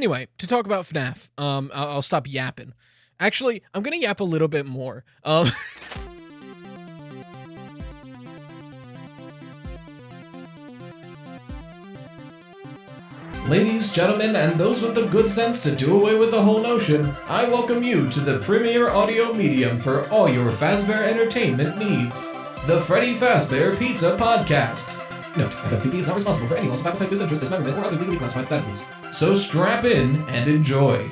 Anyway, to talk about FNAF, I'll stop yapping. Actually, I'm gonna yap a little bit more. Ladies, gentlemen, and those with the good sense to do away with the whole notion, I welcome you to the premier audio medium for all your Fazbear entertainment needs. The Freddy Fazbear Pizza Podcast. Note, FFPP is not responsible for any loss of appetite, disinterest, dismemberment, or other legally classified statuses. So strap in and enjoy.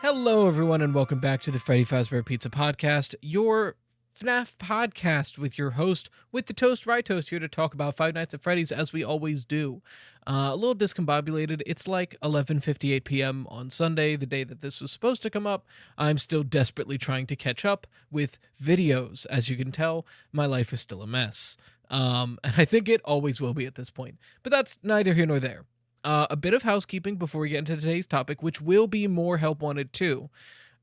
Hello, everyone, and welcome back to the Freddy Fazbear Pizza Podcast, your FNAF podcast with your host, with the Toast Right Toast, here to talk about Five Nights at Freddy's, as we always do. A little discombobulated. It's like 11:58 p.m. on Sunday, the day that this was supposed to come up. I'm still desperately trying to catch up with videos. As you can tell, my life is still a mess. And I think it always will be at this point. But that's neither here nor there. A bit of housekeeping before we get into today's topic, which will be more Help Wanted 2.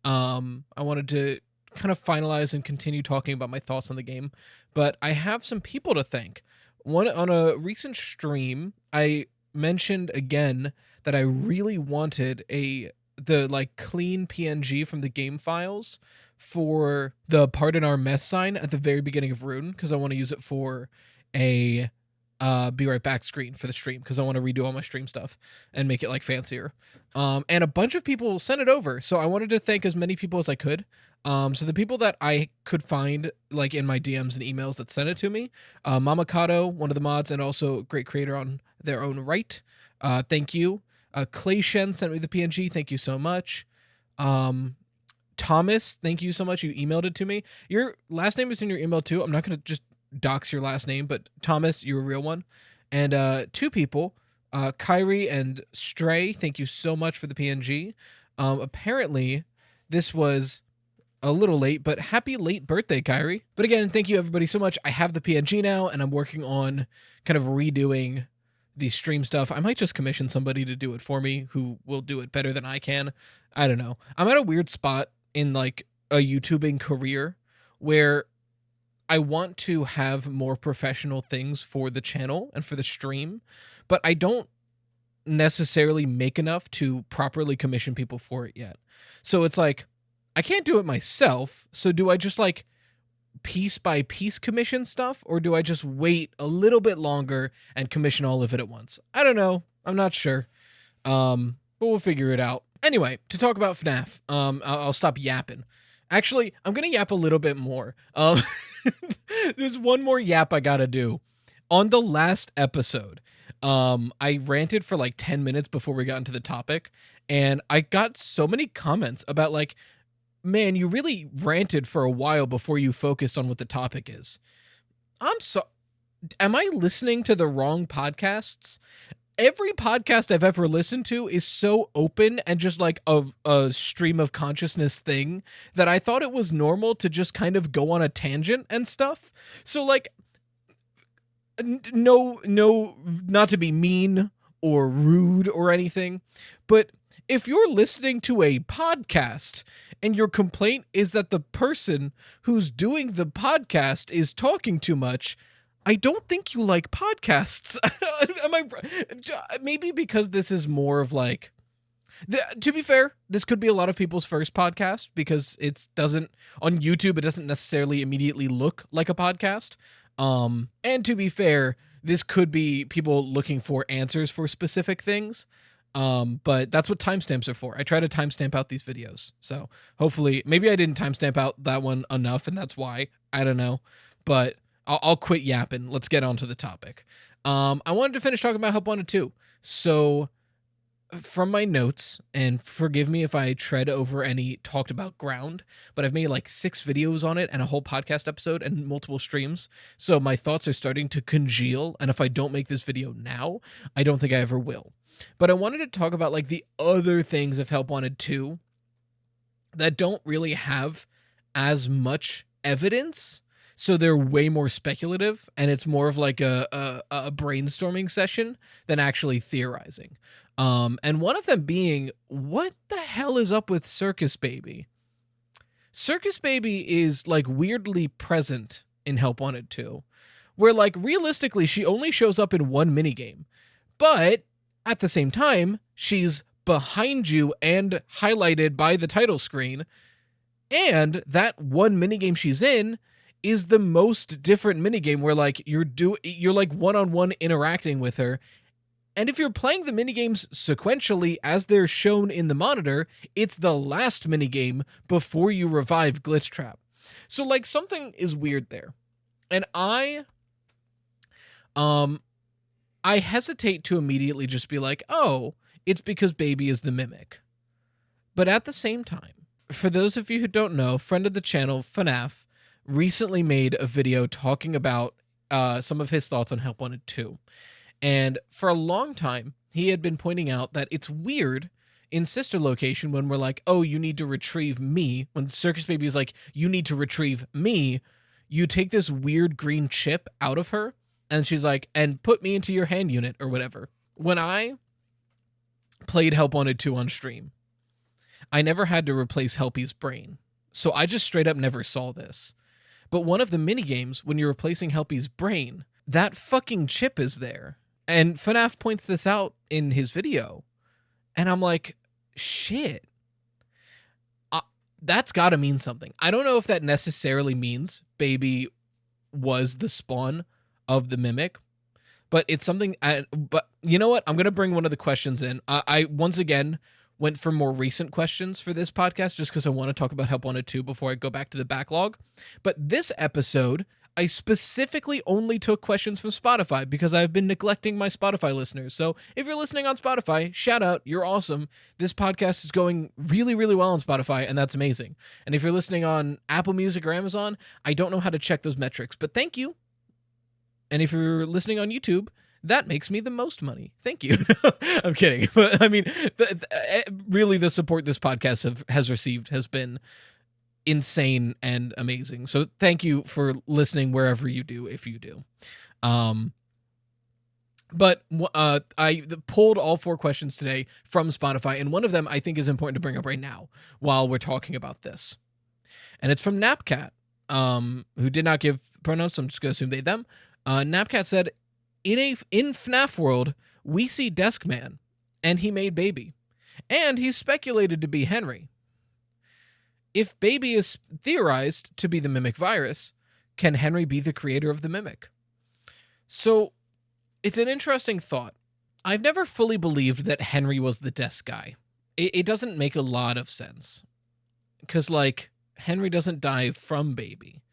I wanted to kind of finalize and continue talking about my thoughts on the game, but I have some people to thank. One, on a recent stream, I mentioned again that I really wanted the clean PNG from the game files for the Pardon Our Mess sign at the very beginning of Rune, because I want to use it for a be right back screen for the stream, because I want to redo all my stream stuff and make it like fancier. And a bunch of people sent it over, so I wanted to thank as many people as I could. So the people that I could find like in my DMs and emails that sent it to me, Mama Kato, one of the mods, and also a great creator on their own right. Thank you. Clay Shen sent me the PNG. Thank you so much. Thomas, thank you so much. You emailed it to me. Your last name is in your email too. I'm not going to just dox your last name, but Thomas, you're a real one. And two people, Kyrie and Stray, thank you so much for the PNG. Apparently, this was a little late, but happy late birthday, Kyrie. But again, thank you everybody so much. I have the PNG now, and I'm working on kind of redoing the stream stuff. I might just commission somebody to do it for me who will do it better than I can. I don't know. I'm at a weird spot in like a YouTubing career where I want to have more professional things for the channel and for the stream, but I don't necessarily make enough to properly commission people for it yet. So it's like, I can't do it myself, so do I just like piece by piece commission stuff, or do I just wait a little bit longer and commission all of it at once? I don't know. I'm not sure. But we'll figure it out. Anyway, to talk about FNAF, I'll stop yapping. Actually, I'm going to yap a little bit more. There's one more yap I got to do. On the last episode, I ranted for like 10 minutes before we got into the topic, and I got so many comments about like, man, you really ranted for a while before you focused on what the topic is. Am I listening to the wrong podcasts? Every podcast I've ever listened to is so open and just like a stream of consciousness thing that I thought it was normal to just kind of go on a tangent and stuff. So like, no, not to be mean or rude or anything, but if you're listening to a podcast and your complaint is that the person who's doing the podcast is talking too much, I don't think you like podcasts. Maybe because this is more of like, to be fair, this could be a lot of people's first podcast because it doesn't, on YouTube, it doesn't necessarily immediately look like a podcast. And to be fair, this could be people looking for answers for specific things. But that's what timestamps are for. I try to timestamp out these videos. So hopefully, maybe I didn't timestamp out that one enough, and that's why. I don't know. But I'll quit yapping. Let's get on to the topic. I wanted to finish talking about Help Wanted 2. So from my notes, and forgive me if I tread over any talked about ground, but I've made like 6 videos on it and a whole podcast episode and multiple streams. So my thoughts are starting to congeal. And if I don't make this video now, I don't think I ever will. But I wanted to talk about like the other things of Help Wanted 2 that don't really have as much evidence. So they're way more speculative, and it's more of like a brainstorming session than actually theorizing. And one of them being, what the hell is up with Circus Baby? Circus Baby is like weirdly present in Help Wanted 2, where like realistically she only shows up in one minigame, but at the same time she's behind you and highlighted by the title screen. And that one minigame she's in is the most different minigame where like you're like one-on-one interacting with her. And if you're playing the minigames sequentially as they're shown in the monitor, it's the last minigame before you revive Glitch Trap. So like something is weird there. And I hesitate to immediately just be like, oh, it's because Baby is the mimic. But at the same time, for those of you who don't know, friend of the channel, FNAF, recently made a video talking about some of his thoughts on Help Wanted 2. And for a long time, he had been pointing out that it's weird in Sister Location when we're like, oh, you need to retrieve me. When Circus Baby is like, you need to retrieve me, you take this weird green chip out of her, and she's like, and put me into your hand unit or whatever. When I played Help Wanted 2 on stream, I never had to replace Helpy's brain. So I just straight up never saw this. But one of the minigames, when you're replacing Helpy's brain, that fucking chip is there. And FNAF points this out in his video. And I'm like, shit. That's got to mean something. I don't know if that necessarily means Baby was the spawn of the mimic, but it's something. But you know what? I'm going to bring one of the questions in. I once again went for more recent questions for this podcast just because I want to talk about Help Wanted 2 before I go back to the backlog. But this episode, I specifically only took questions from Spotify because I've been neglecting my Spotify listeners. So if you're listening on Spotify, shout out, you're awesome. This podcast is going really, really well on Spotify, and that's amazing. And if you're listening on Apple Music or Amazon, I don't know how to check those metrics, but thank you. And if you're listening on YouTube, that makes me the most money. Thank you. I'm kidding. But I mean, really the support this podcast has received has been insane and amazing. So thank you for listening wherever you do, if you do. But I pulled all 4 questions today from Spotify, and one of them I think is important to bring up right now while we're talking about this. And it's from Napcat, who did not give pronouns, so I'm just going to assume they, them. Napcat said, in FNAF World, we see Desk Man, and he made Baby. And he's speculated to be Henry. If Baby is theorized to be the Mimic virus, can Henry be the creator of the Mimic? So, it's an interesting thought. I've never fully believed that Henry was the desk guy. It doesn't make a lot of sense. Because, like, Henry doesn't die from Baby.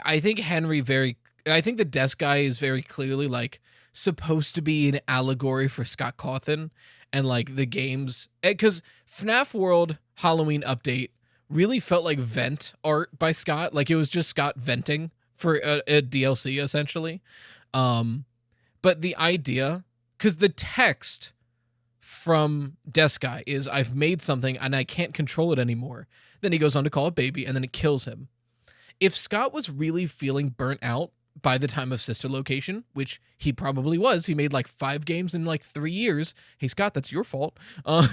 I think the desk guy is very clearly, like, supposed to be an allegory for Scott Cawthon and, like, the games. Because FNAF World Halloween Update really felt like vent art by Scott. Like, it was just Scott venting for a DLC, essentially. But the idea, because the text from Desk Guy is, I've made something and I can't control it anymore. Then he goes on to call it Baby, and then it kills him. If Scott was really feeling burnt out by the time of Sister Location, which he probably was, he made like 5 games in like 3 years. Hey, Scott, that's your fault.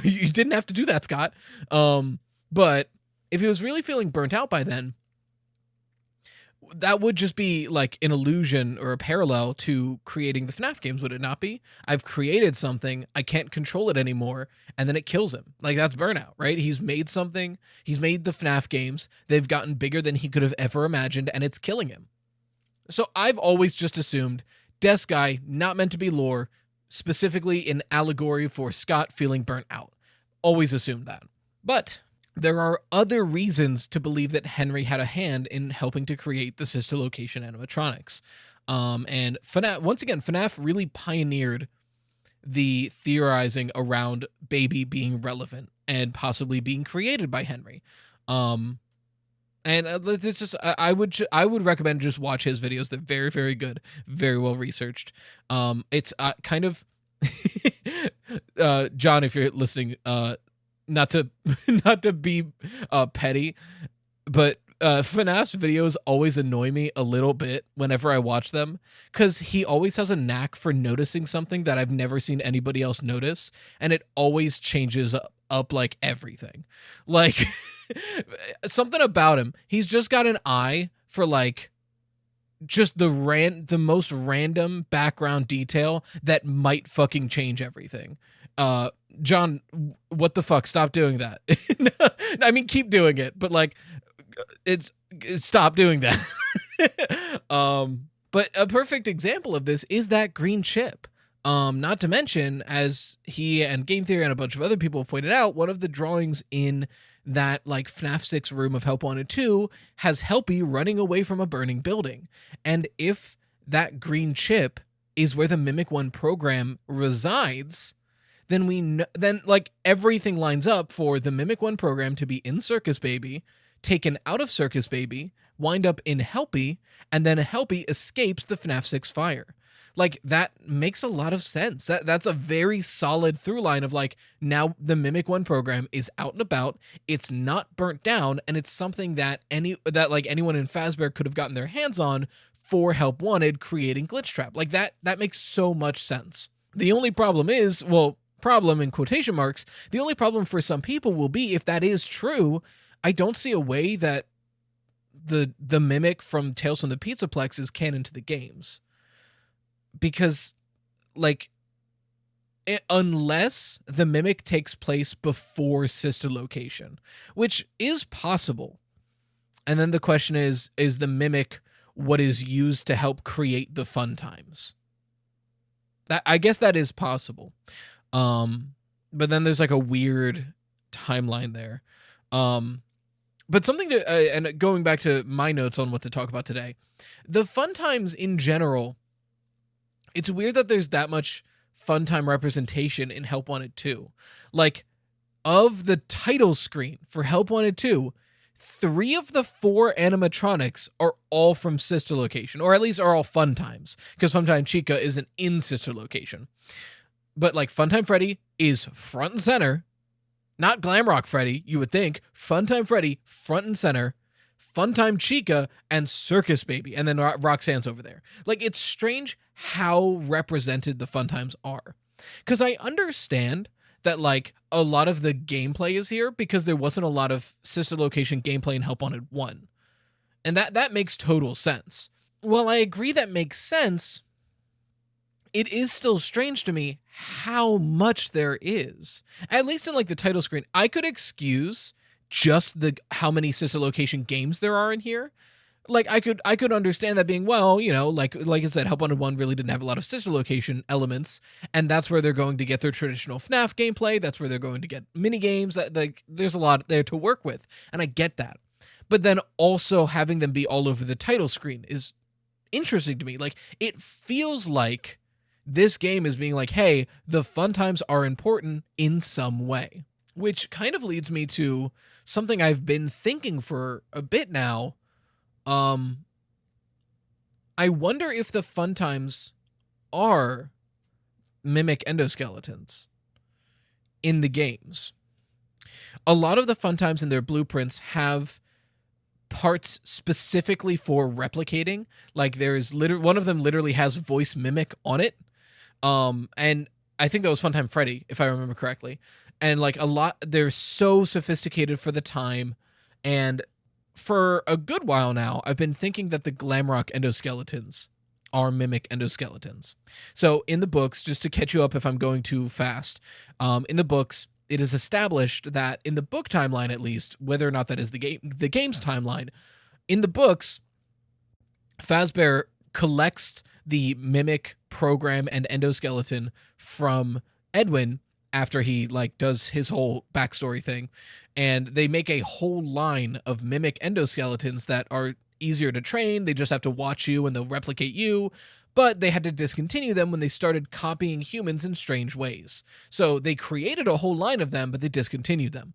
You didn't have to do that, Scott. But if he was really feeling burnt out by then, that would just be like an illusion or a parallel to creating the FNAF games, would it not be? I've created something, I can't control it anymore, and then it kills him. Like, that's burnout, right? He's made something, he's made the FNAF games, they've gotten bigger than he could have ever imagined, and it's killing him. So I've always just assumed Desk Guy, not meant to be lore, specifically an allegory for Scott feeling burnt out. Always assumed that. But there are other reasons to believe that Henry had a hand in helping to create the Sister Location animatronics. And FNAF, once again, FNAF really pioneered the theorizing around Baby being relevant and possibly being created by Henry. And it's just, I would recommend just watch his videos. They're very, very good, very well researched. It's kind of John, if you're listening, not to be petty, but FNAF's videos always annoy me a little bit whenever I watch them, because he always has a knack for noticing something that I've never seen anybody else notice, and it always changes up like everything. Like, something about him, he's just got an eye for like just the most random background detail that might fucking change everything. John, what the fuck? Stop doing that. I mean, keep doing it, but like, stop doing that. But a perfect example of this is that green chip. Not to mention, as he and Game Theory and a bunch of other people have pointed out, one of the drawings in that like FNAF 6 room of Help Wanted 2 has Helpy running away from a burning building. And if that green chip is where the M.E.C.S program resides, then then like everything lines up for the M.E.C.S program to be in Circus Baby, taken out of Circus Baby, wind up in Helpy, and then Helpy escapes the FNAF 6 fire. Like, that makes a lot of sense. That's a very solid through line of like, now the M.E.C.S program is out and about, it's not burnt down, and it's something that anyone in Fazbear could have gotten their hands on for Help Wanted creating Glitch Trap. Like, that makes so much sense. The only problem is, well, problem in quotation marks, the only problem for some people will be, if that is true, I don't see a way that the Mimic from Tales from the Pizzaplex is canon to the games. Because, like, unless the Mimic takes place before Sister Location, which is possible. And then the question is the Mimic what is used to help create the fun times? I guess that is possible. But then there's like a weird timeline there. But something to, and going back to my notes on what to talk about today, the fun times in general, it's weird that there's that much fun time representation in Help Wanted 2. Like, of the title screen for Help Wanted 2, 3 of the 4 animatronics are all from Sister Location, or at least are all Fun Times, because Funtime Chica isn't in Sister Location. But like Funtime Freddy is front and center, not Glamrock Freddy, you would think. Funtime Freddy, front and center. Funtime Chica and Circus Baby, and then Roxanne's over there. Like, it's strange how represented the Fun Times are. Because I understand that, like, a lot of the gameplay is here because there wasn't a lot of Sister Location gameplay in Help Wanted 1. And that makes total sense. While I agree that makes sense, it is still strange to me how much there is. At least in, like, the title screen, I could excuse just how many Sister Location games there are in here. Like, I could understand that being, well, you know, like I said, Help Wanted 1 really didn't have a lot of Sister Location elements, and that's where they're going to get their traditional FNAF gameplay. That's where they're going to get mini games. That, like, there's a lot there to work with, and I get that. But then also having them be all over the title screen is interesting to me. Like, it feels like this game is being like, hey, the fun times are important in some way, which kind of leads me to something I've been thinking for a bit now. I wonder if the fun times are mimic endoskeletons in the games. A lot of the fun times in their blueprints have parts specifically for replicating. Like, there's one of them literally has voice mimic on it. And I think that was Funtime Freddy, if I remember correctly. And like they're so sophisticated for the time. And for a good while now, I've been thinking that the Glamrock endoskeletons are mimic endoskeletons. So in the books, just to catch you up if I'm going too fast, in the books, it is established that in the book timeline, at least, whether or not that is the game's timeline, in the books, Fazbear collects the mimic program and endoskeleton from Edwin after he like does his whole backstory thing, and they make a whole line of mimic endoskeletons that are easier to train. They just have to watch you and they'll replicate you, but they had to discontinue them when they started copying humans in strange ways. So they created a whole line of them, but they discontinued them.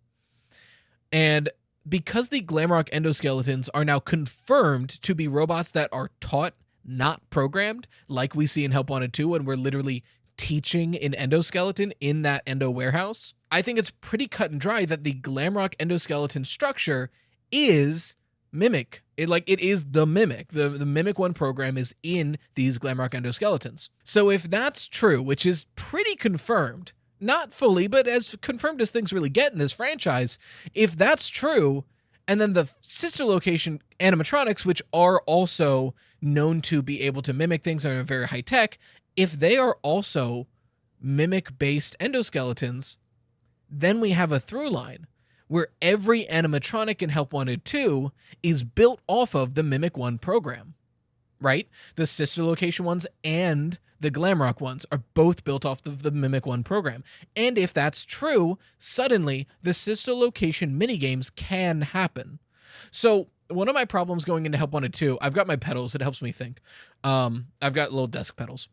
And because the Glamrock endoskeletons are now confirmed to be robots that are taught, not programmed, like we see in Help Wanted 2 when we're literally teaching an endoskeleton in that endo warehouse, I think it's pretty cut and dry that the Glamrock endoskeleton structure is mimic. It is the mimic. The Mimic 1 program is in these Glamrock endoskeletons. So if that's true, which is pretty confirmed, not fully, but as confirmed as things really get in this franchise, if that's true, and then the Sister Location animatronics, which are also known to be able to mimic things and are very high tech, if they are also mimic-based endoskeletons, then we have a through line where every animatronic in Help Wanted 2 is built off of the Mimic 1 program, right? The sister location ones and the Glamrock ones are both built off of the Mimic 1 program. And if that's true, suddenly the sister location minigames can happen. So one of my problems going into Help Wanted 2, I've got my pedals, it helps me think. I've got little desk pedals.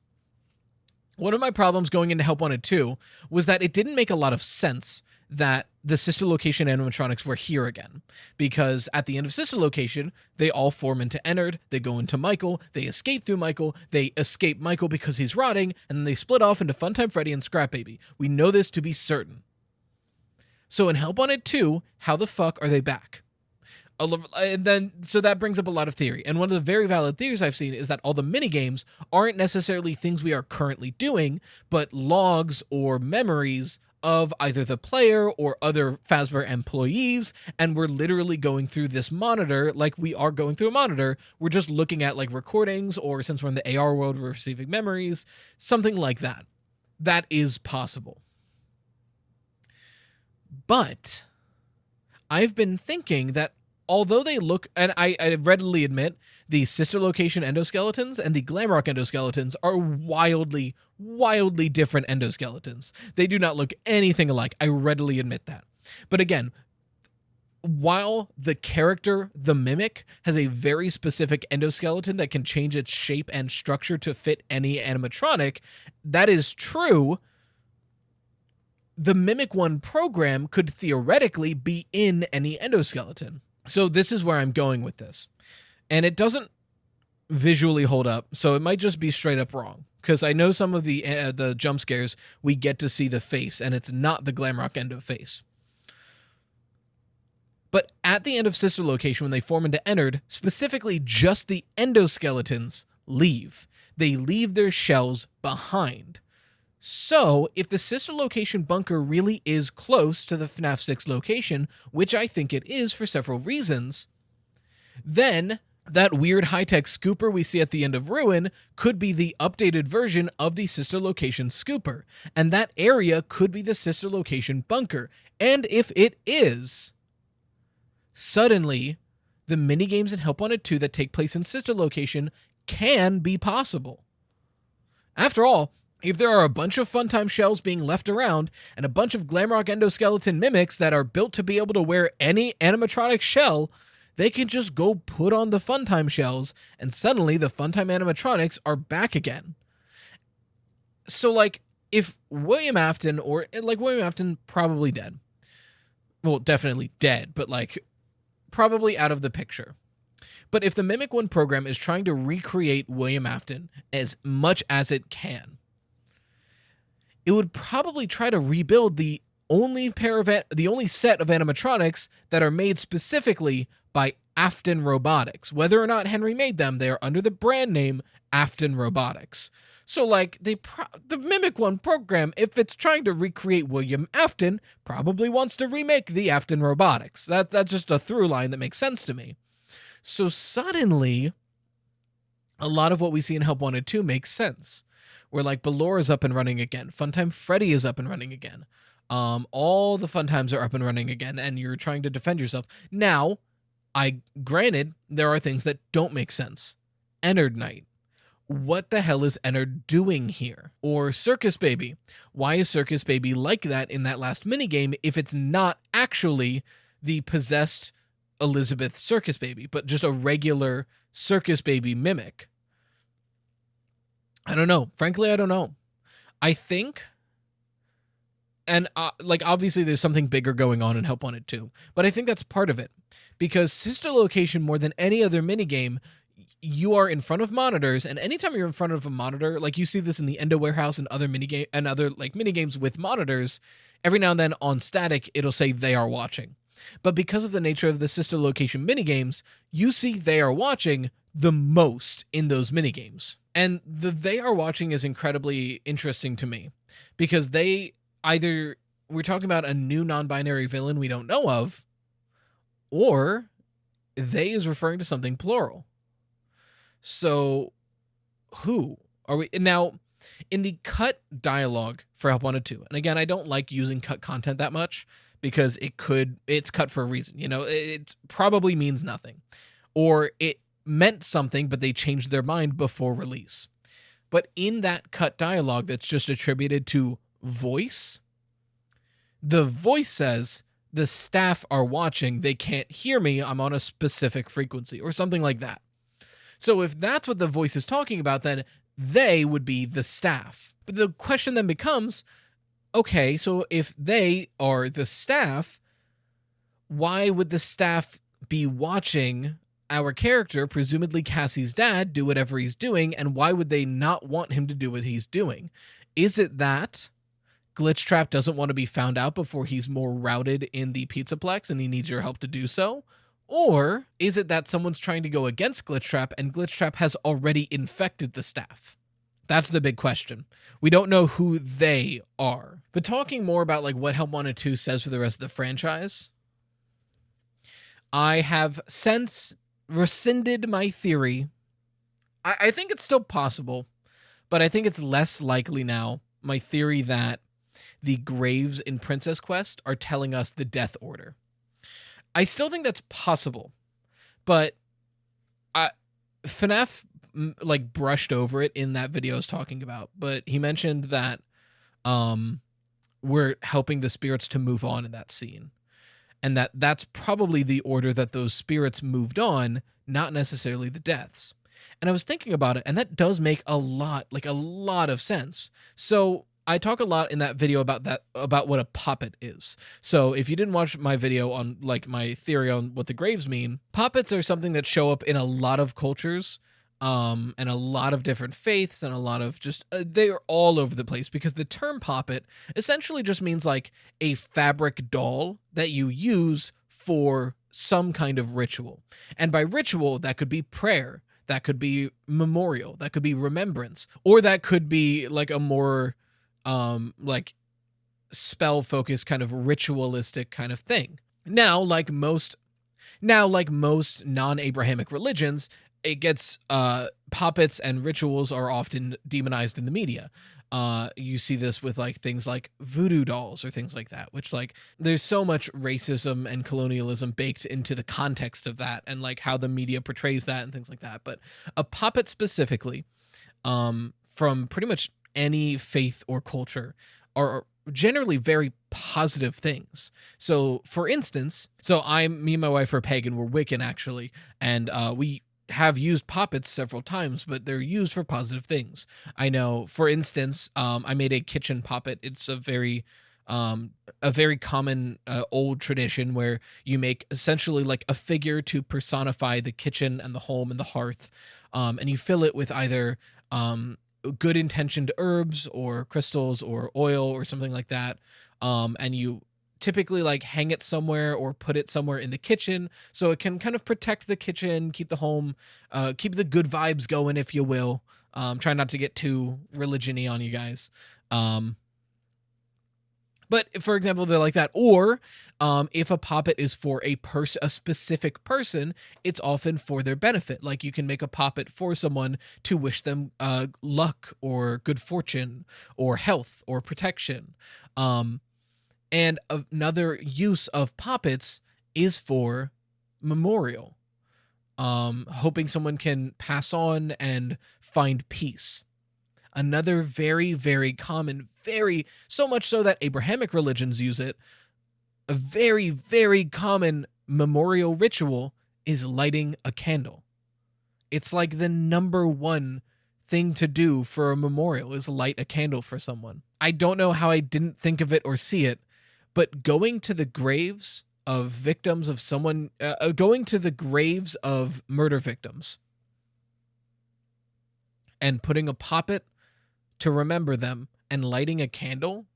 One of my problems going into Help Wanted 2 was that it didn't make a lot of sense that the sister location animatronics were here again, because at the end of sister location, they all form into Ennard, they go into Michael, they escape through Michael, they escape Michael because he's rotting, and then they split off into Funtime Freddy and Scrap Baby. We know this to be certain. So in Help Wanted 2, how the fuck are they back? And then, so that brings up a lot of theory. And one of the very valid theories I've seen is that all the minigames aren't necessarily things we are currently doing, but logs or memories of either the player or other Fazbear employees, and we're literally going through this monitor like we are going through a monitor. We're just looking at like recordings, or since we're in the AR world, we're receiving memories, something like that. That is possible. But I've been thinking that although they look, and I readily admit, the sister location endoskeletons and the Glamrock endoskeletons are wildly, wildly different endoskeletons. They do not look anything alike. I readily admit that. But again, while the character, the Mimic, has a very specific endoskeleton that can change its shape and structure to fit any animatronic, that is true. The Mimic 1 program could theoretically be in any endoskeleton. So this is where I'm going with this. And it doesn't visually hold up, so it might just be straight up wrong. Because I know some of the jump scares, we get to see the face, and it's not the Glamrock endo face. But at the end of Sister Location, when they form into Ennard, specifically just the endoskeletons leave. They leave their shells behind. So, if the sister location bunker really is close to the FNAF 6 location, which I think it is for several reasons, then that weird high-tech scooper we see at the end of Ruin could be the updated version of the sister location scooper, and that area could be the sister location bunker. And if it is, suddenly, the minigames in Help Wanted 2 that take place in sister location can be possible. After all, if there are a bunch of Funtime shells being left around and a bunch of Glamrock endoskeleton mimics that are built to be able to wear any animatronic shell, they can just go put on the Funtime shells and suddenly the Funtime animatronics are back again. So like, if William Afton, or like William Afton probably dead. Well, definitely dead, but like probably out of the picture. But if the Mimic 1 program is trying to recreate William Afton as much as it can, it would probably try to rebuild the only set of animatronics that are made specifically by Afton Robotics. Whether or not Henry made them, they are under the brand name Afton Robotics. So, like, the Mimic 1 program, if it's trying to recreate William Afton, probably wants to remake the Afton Robotics. That's just a through line that makes sense to me. So suddenly, a lot of what we see in Help Wanted 2 makes sense. Where like Ballora is up and running again, Funtime Freddy is up and running again. All the Funtimes are up and running again, and you're trying to defend yourself. Now, granted, there are things that don't make sense. Ennard Knight. What the hell is Ennard doing here? Or Circus Baby. Why is Circus Baby like that in that last minigame if it's not actually the possessed Elizabeth Circus Baby, but just a regular Circus Baby mimic? I don't know. Frankly, I don't know. I think, and like obviously there's something bigger going on in Help Wanted 2, but I think that's part of it. Because Sister Location, more than any other minigame, you are in front of monitors, and anytime you're in front of a monitor, like you see this in the Endo Warehouse and other minigames with monitors, every now and then on static, it'll say they are watching. But because of the nature of the Sister Location minigames, you see they are watching the most in those minigames. And the they are watching is incredibly interesting to me because we're talking about a new non-binary villain we don't know of, or they is referring to something plural. So who are we now? In the cut dialogue for Help Wanted 2, and again, I don't like using cut content that much because it's cut for a reason. It probably means nothing, or it meant something, but they changed their mind before release. But in that cut dialogue that's just attributed to voice, the voice says, the staff are watching, they can't hear me, I'm on a specific frequency, or something like that. So if that's what the voice is talking about, then they would be the staff. But the question then becomes, okay, so if they are the staff, why would the staff be watching our character, presumably Cassie's dad, do whatever he's doing, and why would they not want him to do what he's doing? Is it that Glitchtrap doesn't want to be found out before he's more routed in the Pizzaplex and he needs your help to do so? Or is it that someone's trying to go against Glitchtrap and Glitchtrap has already infected the staff? That's the big question. We don't know who they are. But talking more about like what Help Wanted 2 says for the rest of the franchise, I have since rescinded my theory. I think it's still possible, but I think it's less likely now, my theory that the graves in Princess Quest are telling us the death order. I still think that's possible, but FNAF like brushed over it in that video I was talking about, but he mentioned that we're helping the spirits to move on in that scene, and that's probably the order that those spirits moved on, not necessarily the deaths. And I was thinking about it, and that does make a lot of sense. So I talk a lot in that video about what a poppet is. So if you didn't watch my video on like my theory on what the graves mean, poppets are something that show up in a lot of cultures, and a lot of different faiths, and a lot of just they're all over the place, because the term poppet essentially just means like a fabric doll that you use for some kind of ritual. And by ritual, that could be prayer, that could be memorial, that could be remembrance, or that could be like a more like spell focused kind of ritualistic kind of thing. Now, like most non-Abrahamic religions, it gets puppets and rituals are often demonized in the media. You see this with like things like voodoo dolls or things like that, which like there's so much racism and colonialism baked into the context of that and like how the media portrays that and things like that. But a puppet specifically, from pretty much any faith or culture, are generally very positive things. So for instance, me and my wife are pagan, we're Wiccan actually, and we have used puppets several times, but they're used for positive things. I know, for instance, I made a kitchen puppet. It's a very common old tradition where you make essentially like a figure to personify the kitchen and the home and the hearth, and you fill it with either good intentioned herbs or crystals or oil or something like that, and you typically like hang it somewhere or put it somewhere in the kitchen so it can kind of protect the kitchen, keep the home, keep the good vibes going, if you will. Try not to get too religion-y on you guys. But for example, they're like that. Or if a puppet is for a specific person, it's often for their benefit. Like you can make a puppet for someone to wish them luck or good fortune or health or protection. And another use of puppets is for memorial, hoping someone can pass on and find peace. Another very, very common, so much so that Abrahamic religions use it, a very, very common memorial ritual is lighting a candle. It's like the number one thing to do for a memorial is light a candle for someone. I don't know how I didn't think of it or see it, but going to the graves of victims of someone, going to the graves of murder victims and putting a puppet to remember them and lighting a candle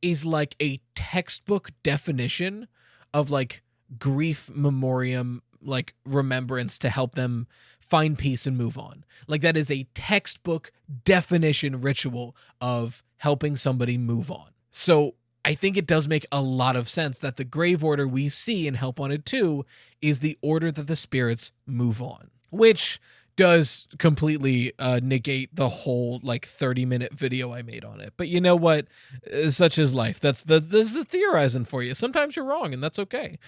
is like a textbook definition of like grief memoriam, like remembrance to help them find peace and move on. Like that is a textbook definition ritual of helping somebody move on. So I think it does make a lot of sense that the grave order we see in Help Wanted 2 is the order that the spirits move on, which does completely negate the whole like 30-minute video I made on it. But you know what? Such is life. This is the theorizing for you. Sometimes you're wrong, and that's okay.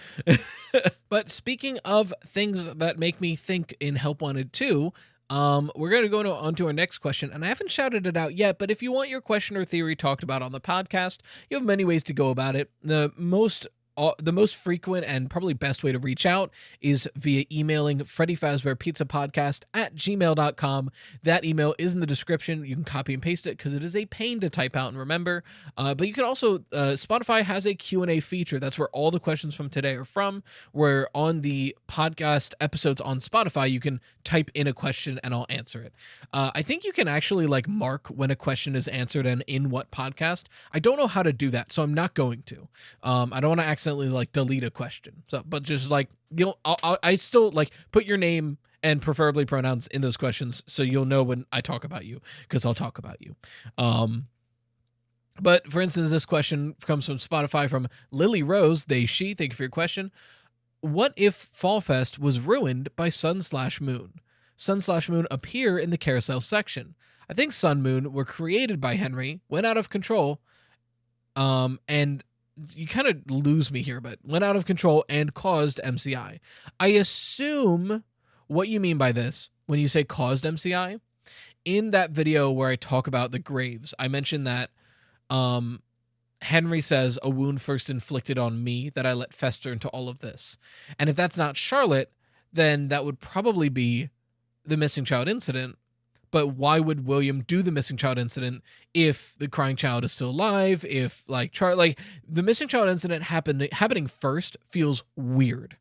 But speaking of things that make me think in Help Wanted 2, we're going to go on to our next question, and I haven't shouted it out yet, but if you want your question or theory talked about on the podcast, you have many ways to go about it. The most frequent and probably best way to reach out is via emailing Freddy Fazbear Pizza Podcast at gmail.com. That email is in the description. You can copy and paste it because it is a pain to type out and remember. But you can also, Spotify has a Q&A feature. That's where all the questions from today are from, where on the podcast episodes on Spotify, you can type in a question and I'll answer it. I think you can actually like mark when a question is answered and in what podcast. I don't know how to do that, so I'm not going to. I don't want to accidentally like delete a question. So, but just like, I still like put your name and preferably pronouns in those questions so you'll know when I talk about you, because I'll talk about you. But for instance, this question comes from Spotify from Lily Rose, she. Thank you for your question. What if Fall Fest was ruined by Sun/Moon? Sun/Moon appear in the carousel section. I think Sun Moon were created by Henry, went out of control, and you kind of lose me here, but went out of control and caused MCI. I assume what you mean by this when you say caused MCI. In that video where I talk about the graves, I mentioned that Henry says a wound first inflicted on me that I let fester into all of this. And if that's not Charlotte, then that would probably be the missing child incident. But why would William do the missing child incident if the crying child is still alive? If like the missing child incident happening first feels weird.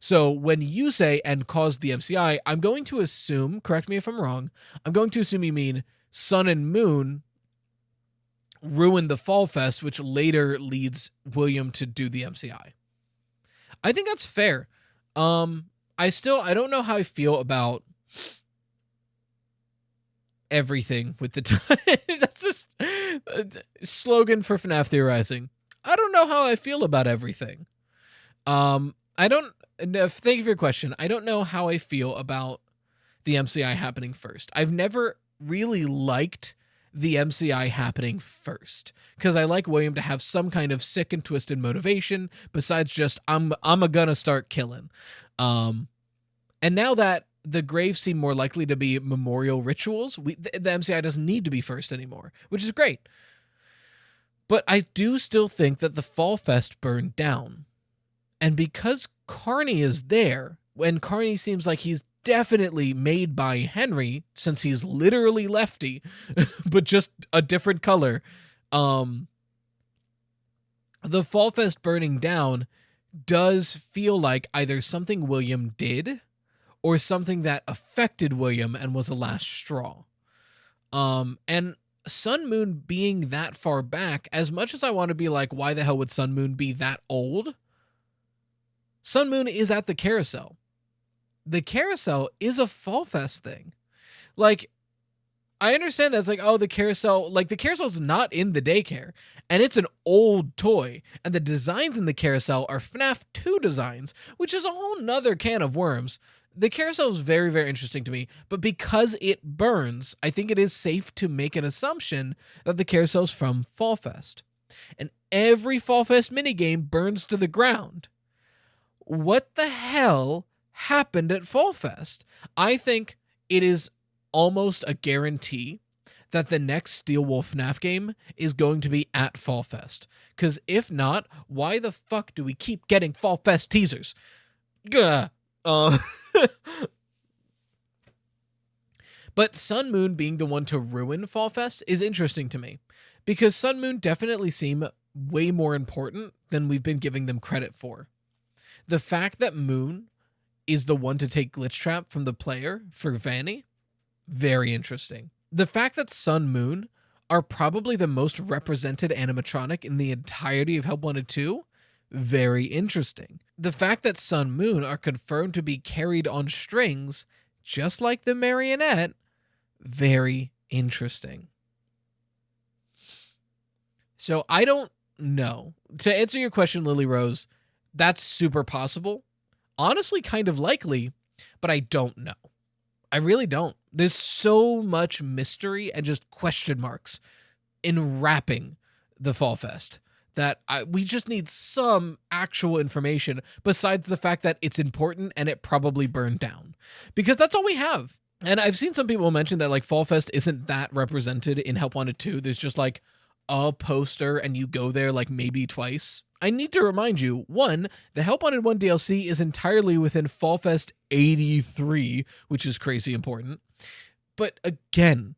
So when you say and caused the MCI, I'm going to assume, correct me if I'm wrong, I'm going to assume you mean Sun and Moon ruined the Fall Fest, which later leads William to do the MCI. I think that's fair. I don't know how I feel about everything with the time. That's just a slogan for FNAF theorizing. I don't know how I feel about everything. Thank you for your question. I don't know how I feel about the MCI happening first. I've never really liked the MCI happening first because I like William to have some kind of sick and twisted motivation besides just I'm gonna start killing. And now that the graves seem more likely to be memorial rituals, the MCI doesn't need to be first anymore, which is great. But I do still think that the Fall Fest burned down. And because Carney is there, when Carney seems like he's definitely made by Henry, since he's literally lefty, but just a different color, the Fall Fest burning down does feel like either something William did or something that affected William and was a last straw. And Sun Moon being that far back, as much as I want to be like, why the hell would Sun Moon be that old? Sun Moon is at the carousel. The carousel is a Fall Fest thing. Like, I understand that it's like, oh, the carousel's not in the daycare, and it's an old toy, and the designs in the carousel are FNAF 2 designs, which is a whole nother can of worms. The carousel is very, very interesting to me, but because it burns, I think it is safe to make an assumption that the carousel is from Fall Fest. And every Fall Fest minigame burns to the ground. What the hell happened at Fall Fest? I think it is almost a guarantee that the next Steel Wolf FNAF game is going to be at Fall Fest. Because if not, why the fuck do we keep getting Fall Fest teasers? Gah. But Sun Moon being the one to ruin Fall Fest is interesting to me, because Sun Moon definitely seem way more important than we've been giving them credit for. The fact that Moon is the one to take Glitch Trap from the player for Vanny, very interesting. The fact that Sun Moon are probably the most represented animatronic in the entirety of Help Wanted 2, very interesting. The fact that Sun Moon are confirmed to be carried on strings, just like the marionette, very interesting. So I don't know. To answer your question, Lily Rose, that's super possible. Honestly, kind of likely, but I don't know. I really don't. There's so much mystery and just question marks enwrapping the Fall Fest that we just need some actual information besides the fact that it's important and it probably burned down, because that's all we have. And I've seen some people mention that like Fall Fest isn't that represented in Help Wanted 2. There's just like a poster and you go there like maybe twice. I need to remind you, one, the Help Wanted 1 DLC is entirely within Fall Fest 83, which is crazy important. But again,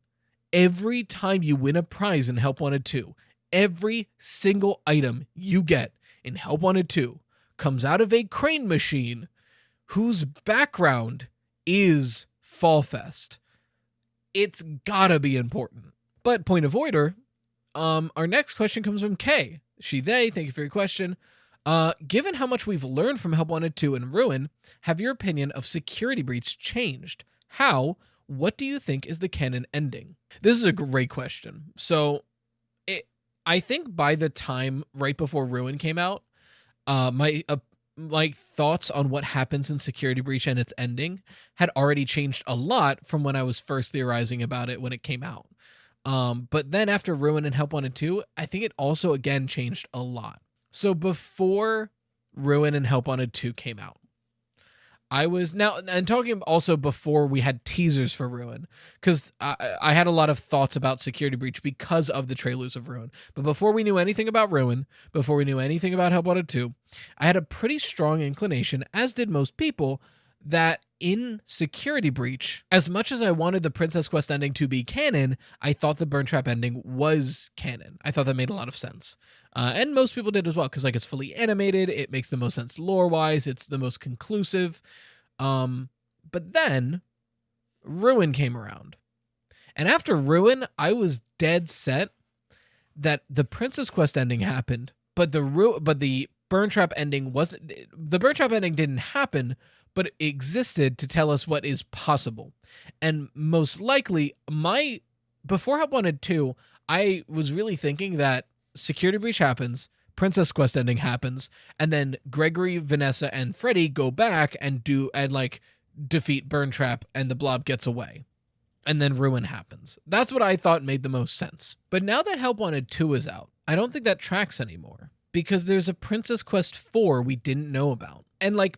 every time you win a prize in Help Wanted 2, every single item you get in Help Wanted 2 comes out of a crane machine whose background is Fall Fest. It's gotta be important. But point of order, our next question comes from Kay. They, thank you for your question. Given how much we've learned from Help Wanted 2 and Ruin, have your opinion of Security Breach changed? How? What do you think is the canon ending? This is a great question. So, I think by the time right before Ruin came out, my thoughts on what happens in Security Breach and its ending had already changed a lot from when I was first theorizing about it when it came out. But then after Ruin and Help Wanted 2, I think it also again changed a lot. So before Ruin and Help Wanted 2 came out, I was now, and talking also before we had teasers for Ruin, because I had a lot of thoughts about Security Breach because of the trailers of Ruin. But before we knew anything about Ruin, before we knew anything about Help Wanted 2, I had a pretty strong inclination, as did most people, that in Security Breach, as much as I wanted the Princess Quest ending to be canon, I thought the Burn Trap ending was canon. I thought that made a lot of sense. And most people did as well, because like it's fully animated, it makes the most sense lore-wise, it's the most conclusive. But then Ruin came around. And after Ruin, I was dead set that the Princess Quest ending happened, but the Burn Trap ending wasn't. The Burn Trap ending didn't happen, but it existed to tell us what is possible. And most likely, before Help Wanted 2, I was really thinking that Security Breach happens, Princess Quest ending happens, and then Gregory, Vanessa, and Freddy go back and defeat Burn Trap, and the Blob gets away. And then Ruin happens. That's what I thought made the most sense. But now that Help Wanted 2 is out, I don't think that tracks anymore, because there's a Princess Quest 4 we didn't know about. And like,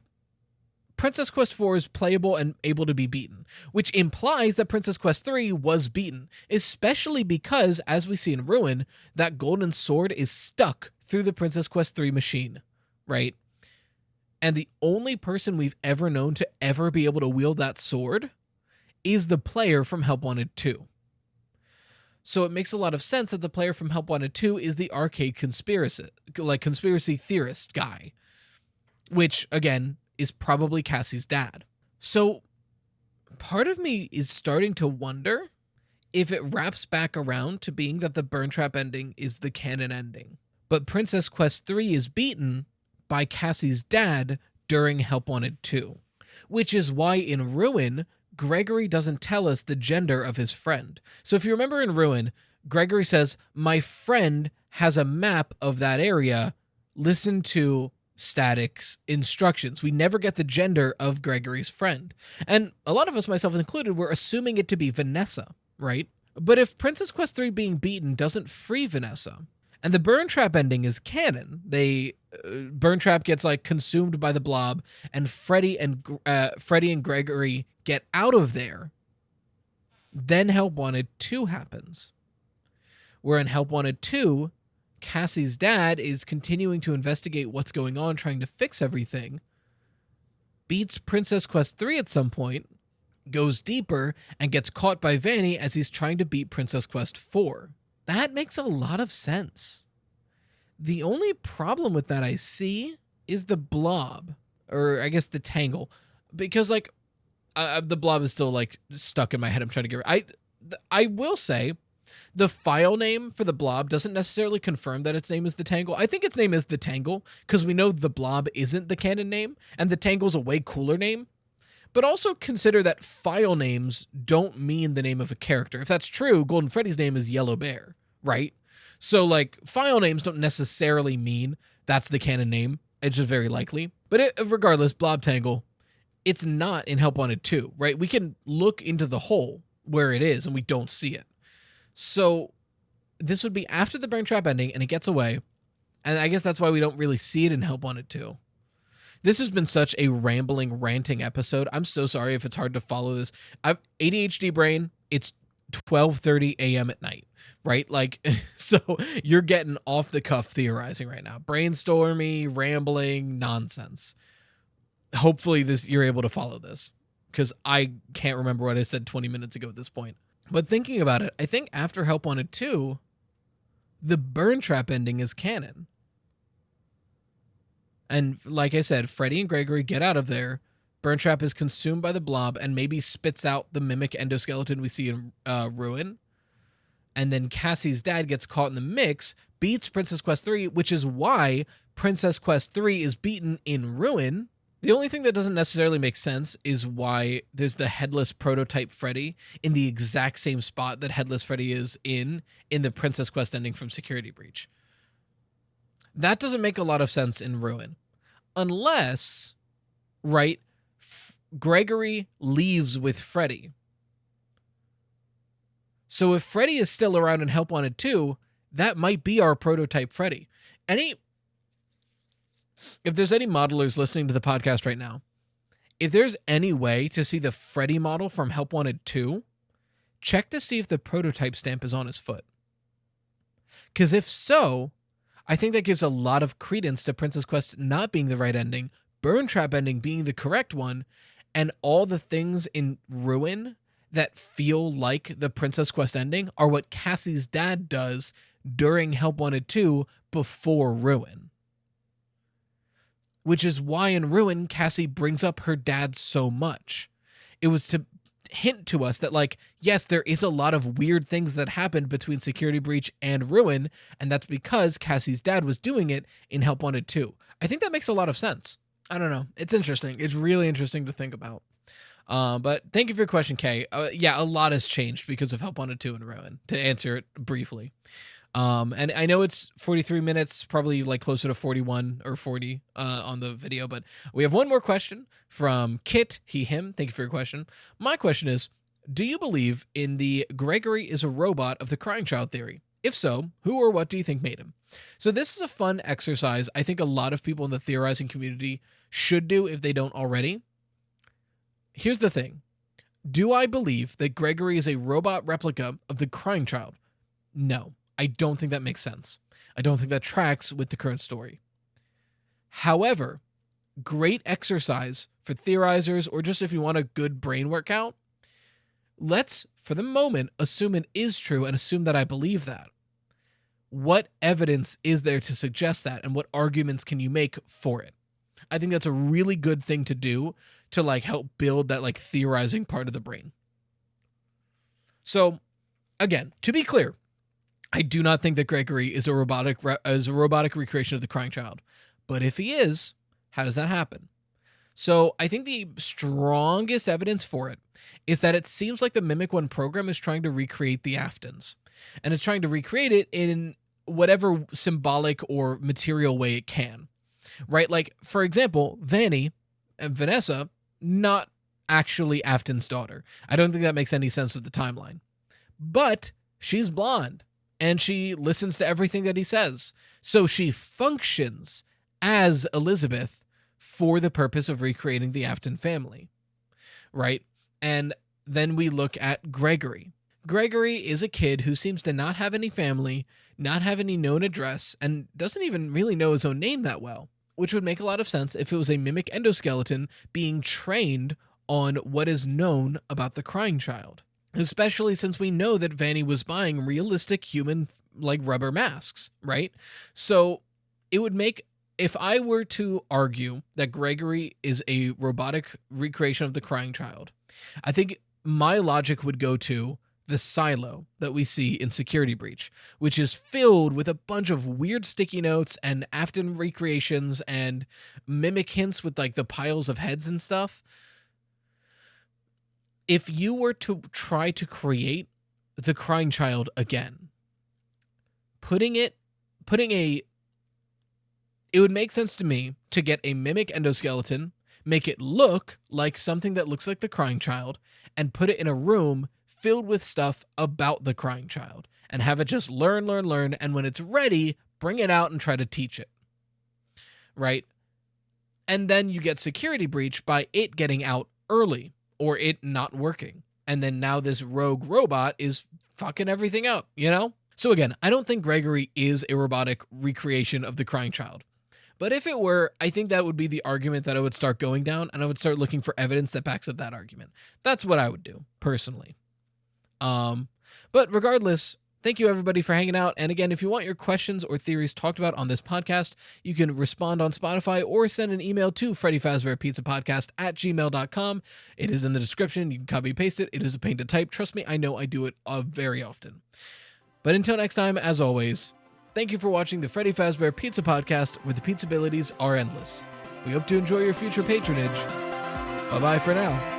Princess Quest 4 is playable and able to be beaten, which implies that Princess Quest 3 was beaten, especially because, as we see in Ruin, that golden sword is stuck through the Princess Quest 3 machine, right? And the only person we've ever known to ever be able to wield that sword is the player from Help Wanted 2. So it makes a lot of sense that the player from Help Wanted 2 is the arcade conspiracy theorist guy, which, again, is probably Cassie's dad. So part of me is starting to wonder if it wraps back around to being that the Burn Trap ending is the canon ending, but Princess Quest 3 is beaten by Cassie's dad during Help Wanted 2, which is why in Ruin, Gregory doesn't tell us the gender of his friend. So if you remember in Ruin, Gregory says, "My friend has a map of that area. Listen to Static's instructions." We never get the gender of Gregory's friend. And a lot of us, myself included, were assuming it to be Vanessa, right? But if Princess Quest 3 being beaten doesn't free Vanessa, and the Burn Trap ending is canon, Burn Trap gets like consumed by the Blob, and Freddy and Gregory get out of there, then Help Wanted 2 happens. Where in Help Wanted 2, Cassie's dad is continuing to investigate what's going on, trying to fix everything, beats Princess Quest 3 at some point, goes deeper, and gets caught by Vanny as he's trying to beat Princess Quest 4. That makes a lot of sense. The only problem with that I see is the Blob, or I guess the Tangle, because like the Blob is still like stuck in my head. I'm trying to get rid. I will say, the file name for the Blob doesn't necessarily confirm that its name is the Tangle. I think its name is the Tangle because we know the Blob isn't the canon name, and the Tangle's a way cooler name. But also consider that file names don't mean the name of a character. If that's true, Golden Freddy's name is Yellow Bear, right? So like file names don't necessarily mean that's the canon name. It's just very likely. But regardless, Blob Tangle, it's not in Help Wanted 2, right? We can look into the hole where it is and we don't see it. So this would be after the Burn Trap ending and it gets away. And I guess that's why we don't really see it in Help Wanted 2. This has been such a rambling, ranting episode. I'm so sorry if it's hard to follow this. I've ADHD brain. It's 12:30 a.m. at night, right? Like, so you're getting off the cuff theorizing right now. Brainstormy, rambling, nonsense. Hopefully you're able to follow this, because I can't remember what I said 20 minutes ago at this point. But thinking about it, I think after Help Wanted 2, the Burn Trap ending is canon. And like I said, Freddy and Gregory get out of there. Burn Trap is consumed by the blob and maybe spits out the mimic endoskeleton we see in Ruin. And then Cassie's dad gets caught in the mix, beats Princess Quest 3, which is why Princess Quest 3 is beaten in Ruin. The only thing that doesn't necessarily make sense is why there's the headless prototype Freddy in the exact same spot that Headless Freddy is in the Princess Quest ending from Security Breach. That doesn't make a lot of sense in Ruin. Unless, right, Gregory leaves with Freddy. So if Freddy is still around in Help Wanted 2, that might be our prototype Freddy. If there's any modelers listening to the podcast right now, if there's any way to see the Freddy model from Help Wanted 2, check to see if the prototype stamp is on his foot. Because if so, I think that gives a lot of credence to Princess Quest not being the right ending, Burn Trap ending being the correct one, and all the things in Ruin that feel like the Princess Quest ending are what Cassie's dad does during Help Wanted 2 before Ruin. Which is why in Ruin, Cassie brings up her dad so much. It was to hint to us that, like, yes, there is a lot of weird things that happened between Security Breach and Ruin, and that's because Cassie's dad was doing it in Help Wanted 2. I think that makes a lot of sense. I don't know. It's interesting. It's really interesting to think about. But thank you for your question, Kay. Yeah, a lot has changed because of Help Wanted 2 and Ruin, to answer it briefly. And I know it's 43 minutes, probably like closer to 41 or 40 on the video, but we have one more question from Kit, he, him. Thank you for your question. My question is, do you believe in the Gregory is a robot of the crying child theory? If so, who or what do you think made him? So this is a fun exercise I think a lot of people in the theorizing community should do if they don't already. Here's the thing. Do I believe that Gregory is a robot replica of the crying child? No. I don't think that makes sense. I don't think that tracks with the current story. However, great exercise for theorizers, or just if you want a good brain workout, let's, for the moment, assume it is true and assume that I believe that. What evidence is there to suggest that, and what arguments can you make for it? I think that's a really good thing to do to like help build that like theorizing part of the brain. So, again, to be clear, I do not think that Gregory is a robotic recreation of the crying child. But if he is, how does that happen? So I think the strongest evidence for it is that it seems like the Mimic-1 program is trying to recreate the Aftons. And it's trying to recreate it in whatever symbolic or material way it can. Right? Like, for example, Vanny and Vanessa, not actually Afton's daughter. I don't think that makes any sense with the timeline. But she's blonde. And she listens to everything that he says. So she functions as Elizabeth for the purpose of recreating the Afton family, right? And then we look at Gregory. Gregory is a kid who seems to not have any family, not have any known address, and doesn't even really know his own name that well, which would make a lot of sense if it was a mimic endoskeleton being trained on what is known about the crying child. Especially since we know that Vanny was buying realistic human, like, rubber masks, right? So it would make, if I were to argue that Gregory is a robotic recreation of the crying child, I think my logic would go to the silo that we see in Security Breach, which is filled with a bunch of weird sticky notes and Afton recreations and mimic hints with, like, the piles of heads and stuff. If you were to try to create the crying child again, it would make sense to me to get a mimic endoskeleton, make it look like something that looks like the crying child, and put it in a room filled with stuff about the crying child, and have it just learn, and when it's ready, bring it out and try to teach it. Right? And then you get security breach by it getting out early, or it not working. And then now this rogue robot is fucking everything up, you know? So again, I don't think Gregory is a robotic recreation of the crying child. But if it were, I think that would be the argument that I would start going down, and I would start looking for evidence that backs up that argument. That's what I would do, personally. But regardless, thank you everybody for hanging out. And again, if you want your questions or theories talked about on this podcast, you can respond on Spotify or send an email to Freddy Fazbear Pizza Podcast at gmail.com. It is in the description. You can copy and paste it. It is a pain to type. Trust me, I know I do it very often. But until next time, as always, thank you for watching the Freddy Fazbear Pizza Podcast, where the pizza abilities are endless. We hope to enjoy your future patronage. Bye-bye for now.